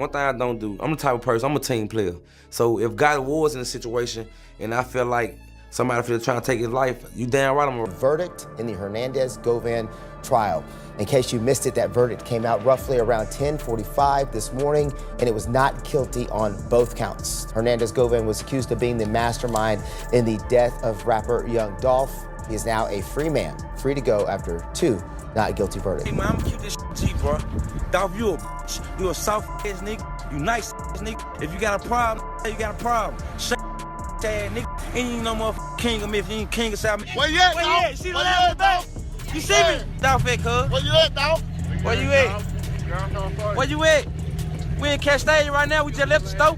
One thing I don't do, I'm the type of person, I'm a team player. So if God was in a situation and I feel like somebody feels trying to take his life, you damn right I'm a verdict in the Hernandez-Govan trial. In case you missed it, that verdict came out roughly around 10:45 this morning, and it was not guilty on both counts. Hernandez-Govan was accused of being the mastermind in the death of rapper Young Dolph. He is now a free man, free to go after 2 not guilty verdicts. Hey man, I'ma keep this G, bro. Dolph, you a bitch. You a soft ass nigga. You nice ass nigga. If you got a problem, you got a problem. Shut ass nigga. Ain't even no motherfucking king of Memphis. You ain't king of South Memphis. Where you at, Where you Dolph? at? See the Where you last at, Dolph? You see me? Dolph at, cuz. Where you at, Dolph? Where you at? Where you at? We in Cash Stadium right now. We just left the store.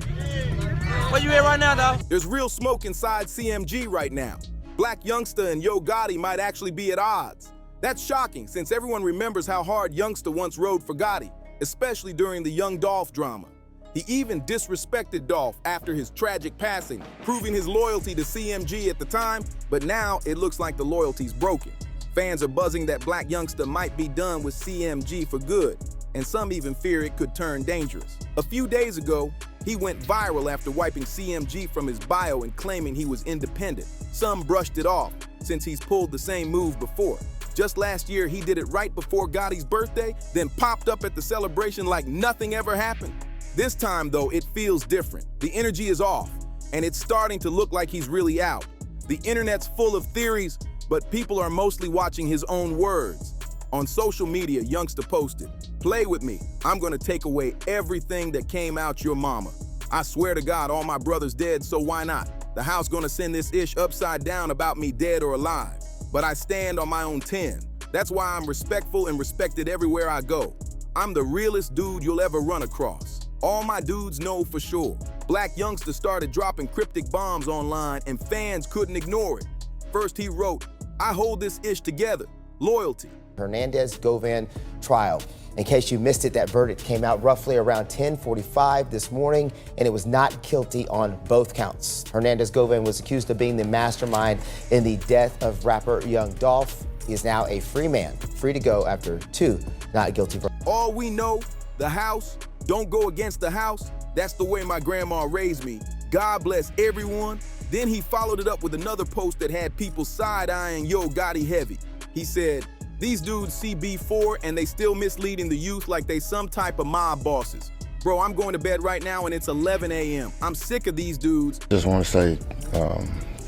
Where you at right now, Dolph? There's real smoke inside CMG right now. Blac Youngsta and Yo Gotti might actually be at odds. That's shocking, since everyone remembers how hard Youngsta once rode for Gotti, especially during the Young Dolph drama. He even disrespected Dolph after his tragic passing, proving his loyalty to CMG at the time, but now it looks like the loyalty's broken. Fans are buzzing that Blac Youngsta might be done with CMG for good, and some even fear it could turn dangerous. A few days ago, he went viral after wiping CMG from his bio and claiming he was independent. Some brushed it off, since he's pulled the same move before. Just last year, he did it right before Gotti's birthday, then popped up at the celebration like nothing ever happened. This time, though, it feels different. The energy is off, and it's starting to look like he's really out. The internet's full of theories, but people are mostly watching his own words. On social media, Youngsta posted, "Play with me. I'm gonna take away everything that came out your mama. I swear to God, all my brothers dead, so why not? The house gonna send this ish upside down about me dead or alive. But I stand on my own 10. That's why I'm respectful and respected everywhere I go. I'm the realest dude you'll ever run across. All my dudes know for sure." Blac Youngsta started dropping cryptic bombs online and fans couldn't ignore it. First he wrote, "I hold this ish together, loyalty." Hernandez-Govan trial. In case you missed it, that verdict came out roughly around 10:45 this morning, and it was not guilty on both counts. Hernandez-Govan was accused of being the mastermind in the death of rapper Young Dolph. He is now a free man, free to go after 2 not guilty verdicts. All we know, the house, don't go against the house. That's the way my grandma raised me. God bless everyone. Then he followed it up with another post that had people side-eyeing Yo Gotti heavy. He said, "These dudes see B4 and they still misleading the youth like they some type of mob bosses. Bro, I'm going to bed right now and it's 11 a.m. I'm sick of these dudes." Just want to say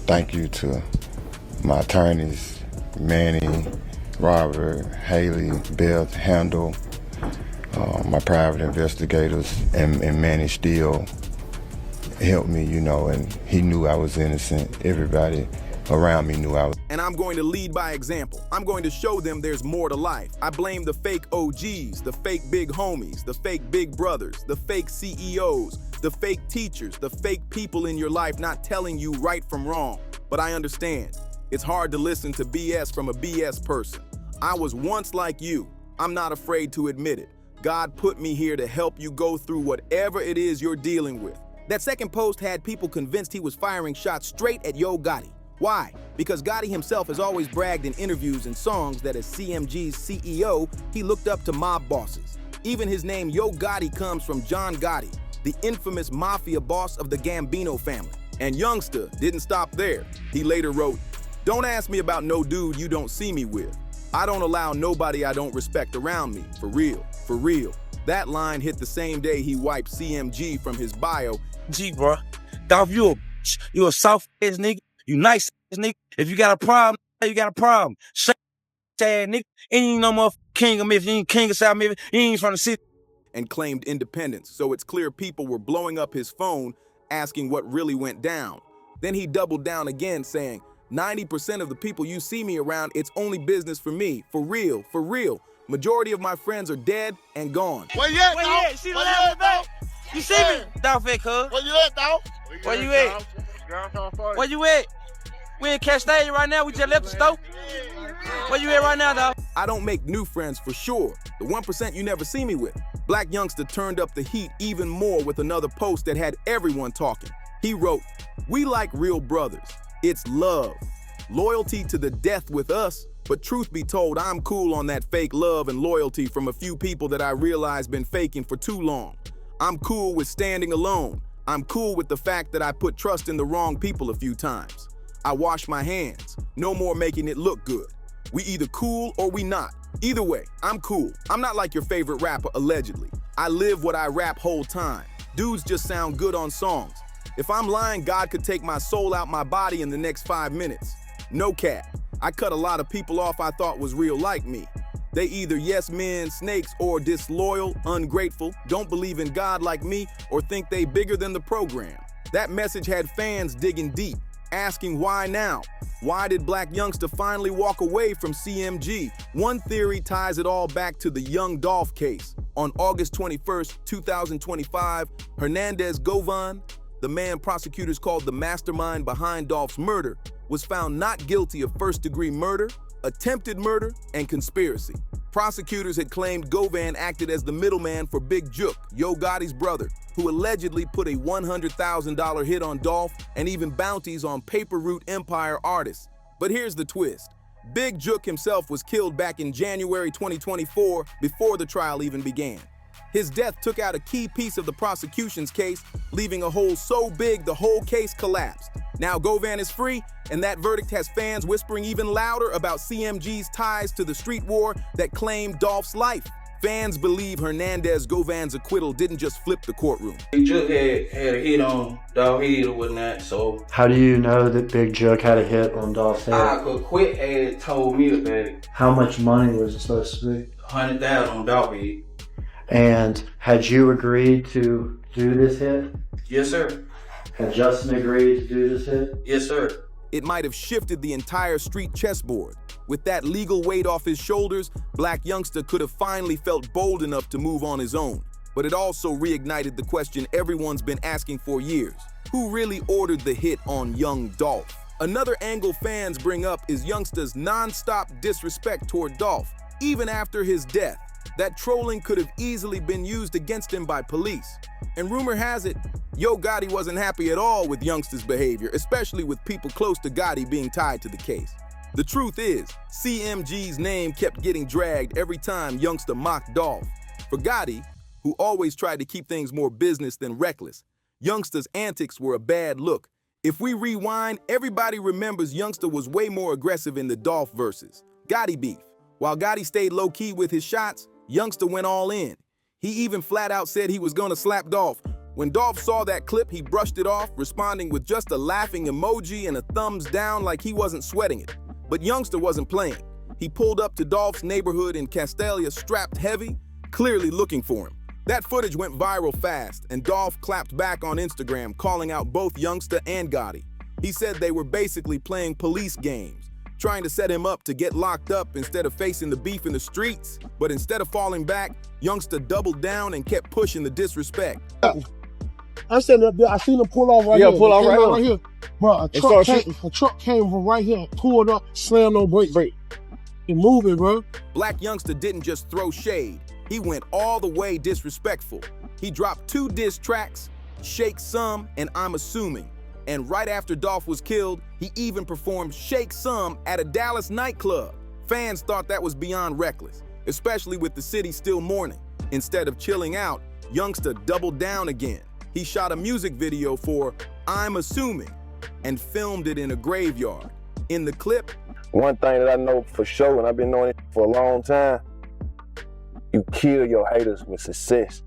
thank you to my attorneys, Manny, Robert, Haley, Beth, Handel, my private investigators, and Manny still helped me, you know, and he knew I was innocent. Everybody around me knew I was. And I'm going to lead by example. I'm going to show them there's more to life. I blame the fake OGs, the fake big homies, the fake big brothers, the fake CEOs, the fake teachers, the fake people in your life not telling you right from wrong. But I understand. It's hard to listen to BS from a BS person. I was once like you. I'm not afraid to admit it. God put me here to help you go through whatever it is you're dealing with. That second post had people convinced he was firing shots straight at Yo Gotti. Why? Because Gotti himself has always bragged in interviews and songs that as CMG's CEO, he looked up to mob bosses. Even his name Yo Gotti comes from John Gotti, the infamous mafia boss of the Gambino family. And Youngsta didn't stop there. He later wrote, "Don't ask me about no dude you don't see me with. I don't allow nobody I don't respect around me, for real, for real." That line hit the same day he wiped CMG from his bio. G, bro. Dolph, you a bitch. You a soft ass nigga. You nice ass nigga. If you got a problem, you got a problem. Shut ass nigga. Ain't even no motherfucking king of Memphis. You ain't king of South Memphis. You ain't from the city. And claimed independence, so it's clear people were blowing up his phone asking what really went down. Then he doubled down again saying, 90% of the people you see me around, it's only business for me, for real, for real. Majority of my friends are dead and gone. Where you at, Where you Dolph? at? See the Where you last at, Dolph? You see me? Dolph at, cuz. Where you at, Dolph? Where you at? Where you at? We in Cash Stadium right now. We just left the store. Where you at right now, Dolph? I don't make new friends for sure. The 1% you never see me with. Blac Youngsta turned up the heat even more with another post that had everyone talking. He wrote, "We like real brothers. It's love. Loyalty to the death with us. But truth be told, I'm cool on that fake love and loyalty from a few people that I realize been faking for too long. I'm cool with standing alone. I'm cool with the fact that I put trust in the wrong people a few times. I wash my hands. No more making it look good. We either cool or we not. Either way, I'm cool. I'm not like your favorite rapper, allegedly. I live what I rap whole time. Dudes just sound good on songs. If I'm lying, God could take my soul out my body in the next 5 minutes. No cap. I cut a lot of people off I thought was real like me. They either yes men, snakes, or disloyal, ungrateful, don't believe in God like me, or think they bigger than the program. That message had fans digging deep, asking why now? Why did Blac Youngsta finally walk away from CMG? One theory ties it all back to the Young Dolph case. On August 21st, 2025, Hernandez Govan, the man prosecutors called the mastermind behind Dolph's murder, was found not guilty of first-degree murder, attempted murder, and conspiracy. Prosecutors had claimed Govan acted as the middleman for Big Jook, Yo Gotti's brother, who allegedly put a $100,000 hit on Dolph and even bounties on Paper Route Empire artists. But here's the twist. Big Jook himself was killed back in January 2024 before the trial even began. His death took out a key piece of the prosecution's case, leaving a hole so big the whole case collapsed. Now Govan is free, and that verdict has fans whispering even louder about CMG's ties to the street war that claimed Dolph's life. Fans believe Hernandez Govan's acquittal didn't just flip the courtroom. Big Jook had a hit on Dolph head or whatnot, so... How do you know that Big Jook had a hit on Dolph's head? Acquittal had told me about it. How much money was it supposed to be? $100,000 on Dolph head. And had you agreed to do this hit? Yes, sir. Had Justin agreed to do this hit? Yes, sir. It might have shifted the entire street chessboard. With that legal weight off his shoulders, Blac Youngsta could have finally felt bold enough to move on his own. But it also reignited the question everyone's been asking for years. Who really ordered the hit on Young Dolph? Another angle fans bring up is Youngsta's non-stop disrespect toward Dolph, even after his death. That trolling could have easily been used against him by police. And rumor has it, Yo Gotti wasn't happy at all with Youngsta's behavior, especially with people close to Gotti being tied to the case. The truth is, CMG's name kept getting dragged every time Youngsta mocked Dolph. For Gotti, who always tried to keep things more business than reckless, Youngsta's antics were a bad look. If we rewind, everybody remembers Youngsta was way more aggressive in the Dolph versus Gotti beef. While Gotti stayed low-key with his shots, Youngsta went all in. He even flat out said he was gonna slap Dolph. When Dolph saw that clip, he brushed it off, responding with just a laughing emoji and a thumbs down like he wasn't sweating it. But Youngsta wasn't playing. He pulled up to Dolph's neighborhood in Castalia strapped heavy, clearly looking for him. That footage went viral fast, and Dolph clapped back on Instagram, calling out both Youngsta and Gotti. He said they were basically playing police games, trying to set him up to get locked up instead of facing the beef in the streets. But instead of falling back, Youngsta doubled down and kept pushing the disrespect. I'm standing up there, I seen him pull off right here. Yeah, pull off right here. Bro, a truck came from right here, pulled up, slammed on brake. He moving, bro. Blac Youngsta didn't just throw shade. He went all the way disrespectful. He dropped 2 diss tracks, Shake Some and I'm Assuming. And right after Dolph was killed, he even performed Shake Some at a Dallas nightclub. Fans thought that was beyond reckless, especially with the city still mourning. Instead of chilling out, Youngsta doubled down again. He shot a music video for I'm Assuming and filmed it in a graveyard. In the clip, one thing that I know for sure, and I've been knowing it for a long time, you kill your haters with success.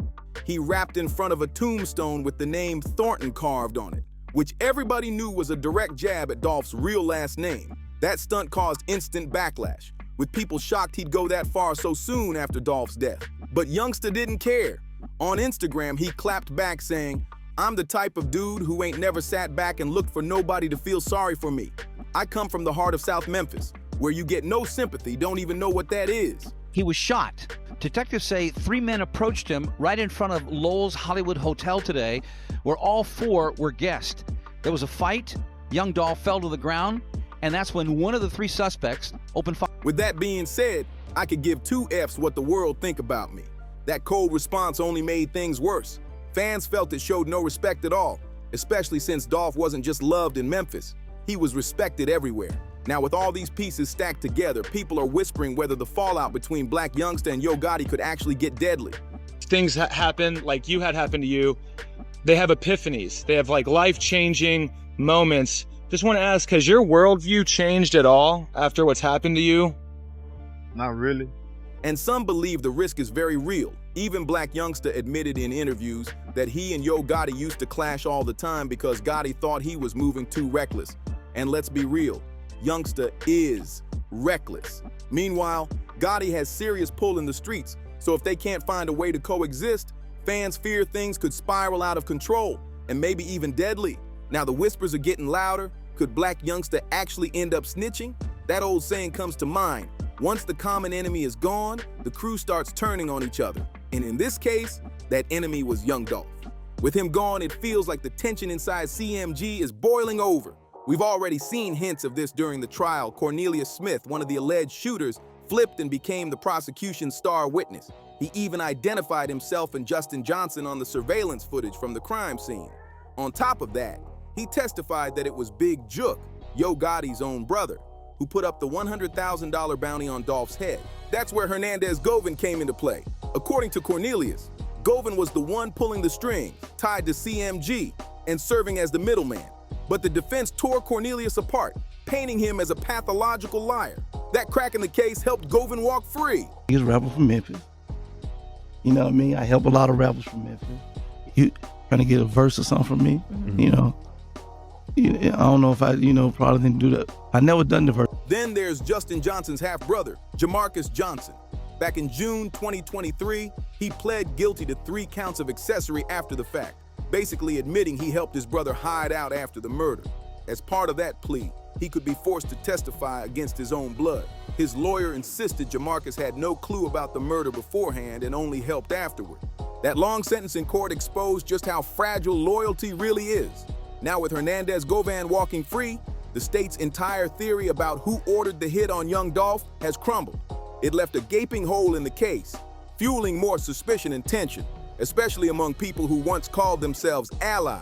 He rapped in front of a tombstone with the name Thornton carved on it, which everybody knew was a direct jab at Dolph's real last name. That stunt caused instant backlash, with people shocked he'd go that far so soon after Dolph's death. But Youngsta didn't care. On Instagram, he clapped back saying, I'm the type of dude who ain't never sat back and looked for nobody to feel sorry for me. I come from the heart of South Memphis, where you get no sympathy, don't even know what that is. He was shot. Detectives say 3 men approached him right in front of Lowell's Hollywood Hotel today, where all 4 were guests. There was a fight, Young Dolph fell to the ground, and that's when one of the 3 suspects opened fire. With that being said, I could give 2 Fs what the world think about me. That cold response only made things worse. Fans felt it showed no respect at all, especially since Dolph wasn't just loved in Memphis. He was respected everywhere. Now, with all these pieces stacked together, people are whispering whether the fallout between Blac Youngsta and Yo Gotti could actually get deadly. things happen like you had happen to you, they have epiphanies. They have like life-changing moments. Just want to ask, has your worldview changed at all after what's happened to you? Not really. And some believe the risk is very real. Even Blac Youngsta admitted in interviews that he and Yo Gotti used to clash all the time because Gotti thought he was moving too reckless. And let's be real, Youngsta is reckless. Meanwhile, Gotti has serious pull in the streets, so if they can't find a way to coexist, fans fear things could spiral out of control and maybe even deadly. Now the whispers are getting louder. Could Blac Youngsta actually end up snitching? That old saying comes to mind. Once the common enemy is gone, the crew starts turning on each other. And in this case, that enemy was Young Dolph. With him gone, it feels like the tension inside CMG is boiling over. We've already seen hints of this during the trial. Cornelius Smith, one of the alleged shooters, flipped and became the prosecution's star witness. He even identified himself and Justin Johnson on the surveillance footage from the crime scene. On top of that, he testified that it was Big Jook, Yo Gotti's own brother, who put up the $100,000 bounty on Dolph's head. That's where Hernandez Govan came into play. According to Cornelius, Govan was the one pulling the strings, tied to CMG, and serving as the middleman. But the defense tore Cornelius apart, painting him as a pathological liar. That crack in the case helped Govan walk free. He's a rapper from Memphis. You know what I mean? I help a lot of rappers from Memphis. You trying to get a verse or something from me, you know? I don't know if I, probably didn't do that. I never done the verse. Then there's Justin Johnson's half-brother, Jamarcus Johnson. Back in June 2023, he pled guilty to 3 counts of accessory after the fact, basically admitting he helped his brother hide out after the murder. As part of that plea, he could be forced to testify against his own blood. His lawyer insisted Jamarcus had no clue about the murder beforehand and only helped afterward. That long sentence in court exposed just how fragile loyalty really is. Now with Hernandez Govan walking free, the state's entire theory about who ordered the hit on Young Dolph has crumbled. It left a gaping hole in the case, fueling more suspicion and tension, especially among people who once called themselves allies.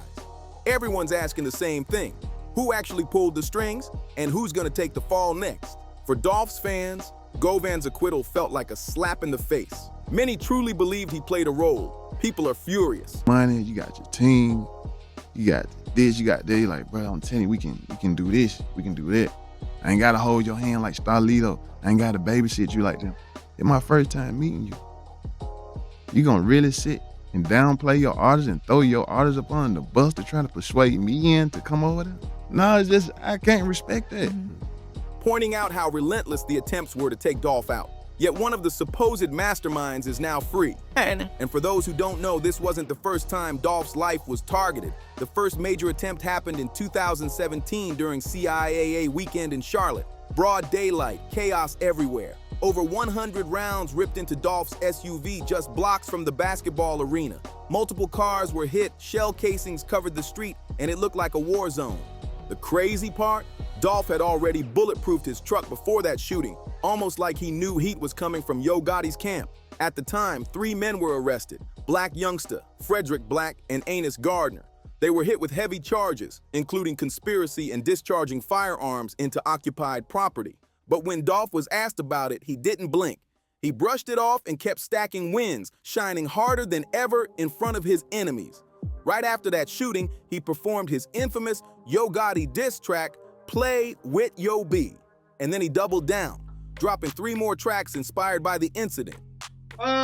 Everyone's asking the same thing. Who actually pulled the strings, and who's gonna take the fall next? For Dolph's fans, Govan's acquittal felt like a slap in the face. Many truly believed he played a role. People are furious. Money, you got your team, you got this, you got that. You're like, bro, I'm telling you, we can do this, we can do that. I ain't gotta hold your hand like Starlito. I ain't gotta babysit you like them. It's my first time meeting you. You gonna really sit and downplay your artist and throw your artist up on the bus to try to persuade me in to come over there? No, it's just, I can't respect that. Pointing out how relentless the attempts were to take Dolph out. Yet one of the supposed masterminds is now free. And for those who don't know, this wasn't the first time Dolph's life was targeted. The first major attempt happened in 2017 during CIAA weekend in Charlotte. Broad daylight, chaos everywhere. Over 100 rounds ripped into Dolph's SUV just blocks from the basketball arena. Multiple cars were hit, shell casings covered the street, and it looked like a war zone. The crazy part? Dolph had already bulletproofed his truck before that shooting, almost like he knew heat was coming from Yo Gotti's camp. At the time, 3 men were arrested: Blac Youngsta, Frederick Black, and Enos Gardner. They were hit with heavy charges, including conspiracy and discharging firearms into occupied property. But when Dolph was asked about it, he didn't blink. He brushed it off and kept stacking wins, shining harder than ever in front of his enemies. Right after that shooting, he performed his infamous Yo Gotti diss track, Play With Yo B. And then he doubled down, dropping 3 more tracks inspired by the incident. Hey, come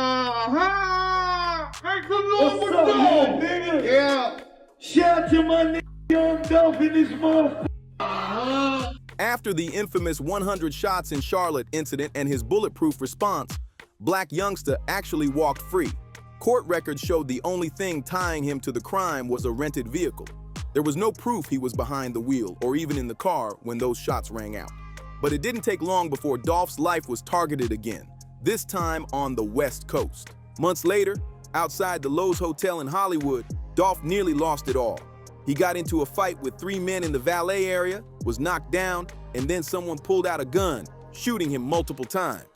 on, what's up, nigga? Yeah. Shout out to my nigga Young Dolph in this motherfucker. After the infamous 100 shots in Charlotte incident and his bulletproof response, Blac Youngsta actually walked free. Court records showed the only thing tying him to the crime was a rented vehicle. There was no proof he was behind the wheel or even in the car when those shots rang out. But it didn't take long before Dolph's life was targeted again, this time on the West Coast. Months later, outside the Lowe's Hotel in Hollywood, Dolph nearly lost it all. He got into a fight with 3 men in the valet area, was knocked down, and then someone pulled out a gun, shooting him multiple times.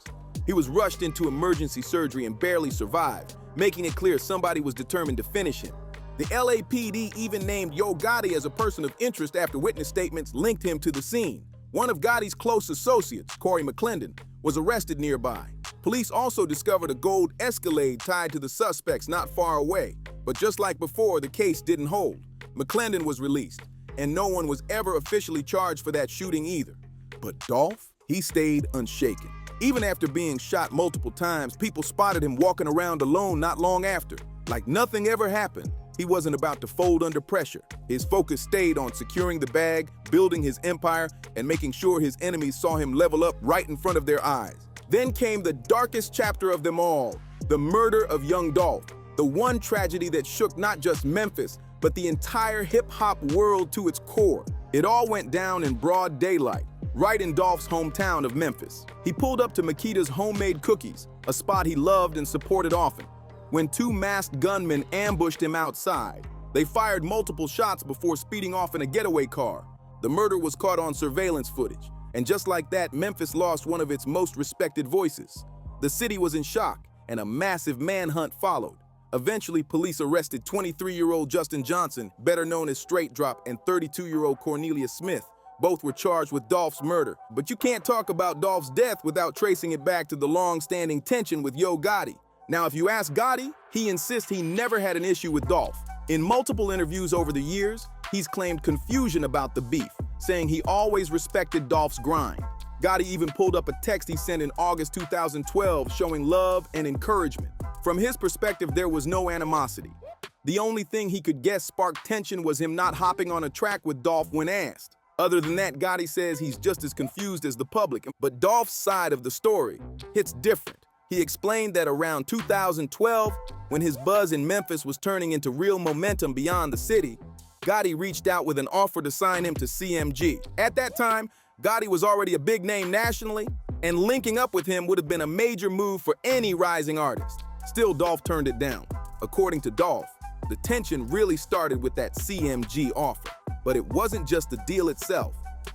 He was rushed into emergency surgery and barely survived, making it clear somebody was determined to finish him. The LAPD even named Yo Gotti as a person of interest after witness statements linked him to the scene. One of Gotti's close associates, Corey McClendon, was arrested nearby. Police also discovered a gold Escalade tied to the suspects not far away. But just like before, the case didn't hold. McClendon was released, and no one was ever officially charged for that shooting either. But Dolph, he stayed unshaken. Even after being shot multiple times, people spotted him walking around alone not long after. Like nothing ever happened, he wasn't about to fold under pressure. His focus stayed on securing the bag, building his empire, and making sure his enemies saw him level up right in front of their eyes. Then came the darkest chapter of them all, the murder of Young Dolph, the one tragedy that shook not just Memphis, but the entire hip-hop world to its core. It all went down in broad daylight, right in Dolph's hometown of Memphis. He pulled up to Makita's homemade cookies, a spot he loved and supported often, when two masked gunmen ambushed him outside. They fired multiple shots before speeding off in a getaway car. The murder was caught on surveillance footage, and just like that, Memphis lost one of its most respected voices. The city was in shock, and a massive manhunt followed. Eventually, police arrested 23-year-old Justin Johnson, better known as Straight Drop, and 32-year-old Cornelia Smith. Both were charged with Dolph's murder. But you can't talk about Dolph's death without tracing it back to the long-standing tension with Yo Gotti. Now, if you ask Gotti, he insists he never had an issue with Dolph. In multiple interviews over the years, he's claimed confusion about the beef, saying he always respected Dolph's grind. Gotti even pulled up a text he sent in August 2012 showing love and encouragement. From his perspective, there was no animosity. The only thing he could guess sparked tension was him not hopping on a track with Dolph when asked. Other than that, Gotti says he's just as confused as the public. But Dolph's side of the story hits different. He explained that around 2012, when his buzz in Memphis was turning into real momentum beyond the city, Gotti reached out with an offer to sign him to CMG. At that time, Gotti was already a big name nationally, and linking up with him would have been a major move for any rising artist. Still, Dolph turned it down. According to Dolph, the tension really started with that CMG offer. But it wasn't just the deal itself.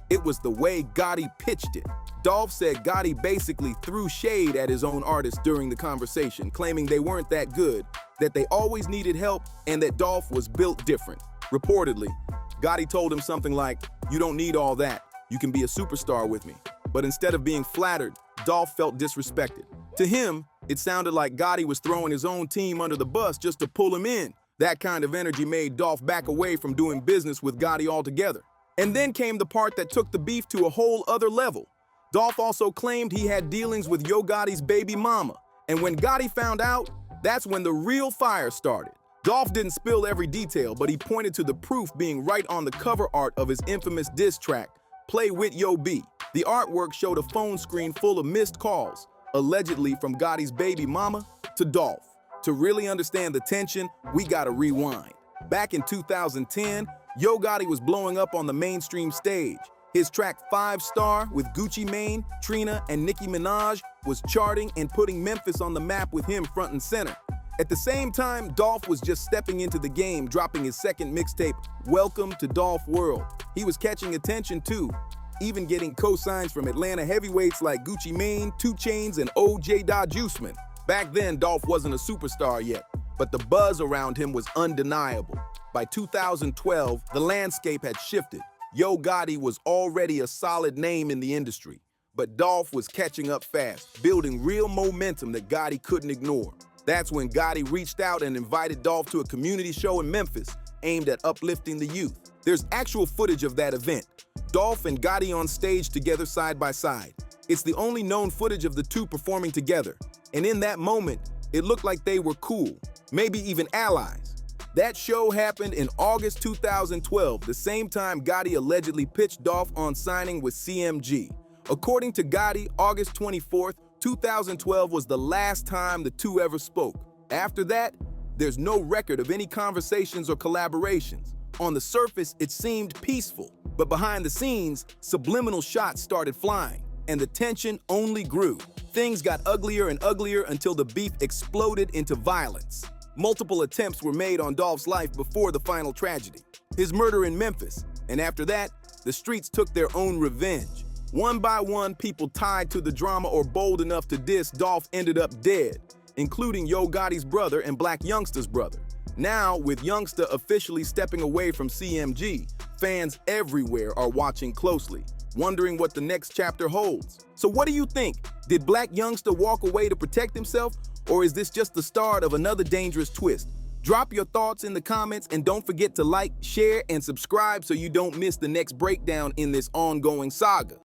It was the way Gotti pitched it. Dolph said Gotti basically threw shade at his own artists during the conversation, claiming they weren't that good, that they always needed help, and that Dolph was built different. Reportedly, Gotti told him something like, "You don't need all that. You can be a superstar with me." But instead of being flattered, Dolph felt disrespected. To him, it sounded like Gotti was throwing his own team under the bus just to pull him in. That kind of energy made Dolph back away from doing business with Gotti altogether. And then came the part that took the beef to a whole other level. Dolph also claimed he had dealings with Yo Gotti's baby mama. And when Gotti found out, that's when the real fire started. Dolph didn't spill every detail, but he pointed to the proof being right on the cover art of his infamous diss track, Play With Yo B. The artwork showed a phone screen full of missed calls, allegedly from Gotti's baby mama to Dolph. To really understand the tension, we gotta rewind. Back in 2010, Yo Gotti was blowing up on the mainstream stage. His track 5 Star with Gucci Mane, Trina, and Nicki Minaj was charting and putting Memphis on the map with him front and center. At the same time, Dolph was just stepping into the game, dropping his second mixtape, Welcome to Dolph World. He was catching attention too, even getting cosigns from Atlanta heavyweights like Gucci Mane, 2 Chainz, and OJ Da Juiceman. Back then, Dolph wasn't a superstar yet, but the buzz around him was undeniable. By 2012, the landscape had shifted. Yo Gotti was already a solid name in the industry, but Dolph was catching up fast, building real momentum that Gotti couldn't ignore. That's when Gotti reached out and invited Dolph to a community show in Memphis aimed at uplifting the youth. There's actual footage of that event. Dolph and Gotti on stage together side by side. It's the only known footage of the two performing together. And in that moment, it looked like they were cool, maybe even allies. That show happened in August 2012, the same time Gotti allegedly pitched Dolph on signing with CMG. According to Gotti, August 24th, 2012 was the last time the two ever spoke. After that, there's no record of any conversations or collaborations. On the surface, it seemed peaceful, but behind the scenes, subliminal shots started flying, and the tension only grew. Things got uglier and uglier until the beef exploded into violence. Multiple attempts were made on Dolph's life before the final tragedy, his murder in Memphis, and after that, the streets took their own revenge. One by one, people tied to the drama or bold enough to diss Dolph ended up dead, including Yo Gotti's brother and Blac Youngsta's brother. Now, with Youngsta officially stepping away from CMG, fans everywhere are watching closely, wondering what the next chapter holds. So what do you think? Did Blac Youngsta walk away to protect himself, or is this just the start of another dangerous twist? Drop your thoughts in the comments and don't forget to like, share, and subscribe so you don't miss the next breakdown in this ongoing saga.